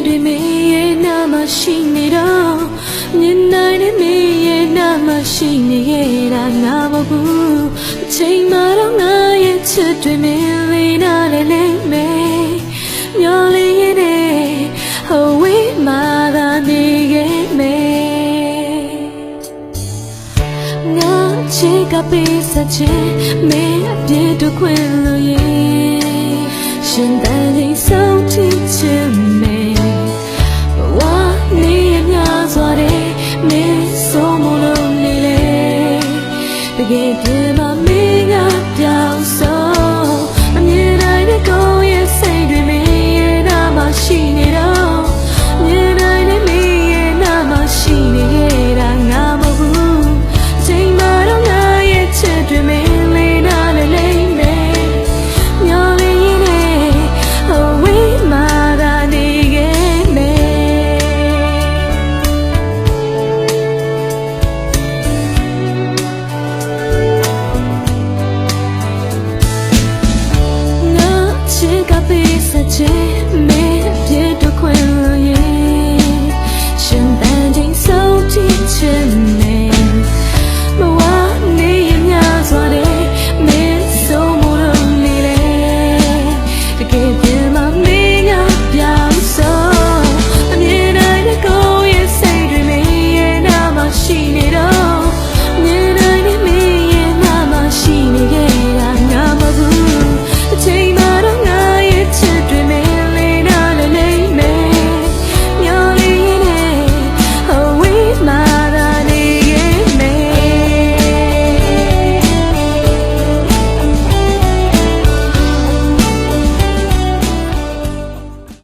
တွေမေရဲ့နာမရှိနေတော့မြင်နိုင်တဲ့မေရဲ့နာမရှိနေရဲ့ဒါငါမဟုတ်ဘူးအချိန်မှတော့ငါရဲ့ချစ်တွေမင်းလေးနာလည်းလေးမေမျောလေးရဲ့ဟိုဝေးမှသာနေခဲ့မေငါချစ်ကပေးစချင်မေအပြည့်တို့ခွင့်လို့ရဲ့ရှင်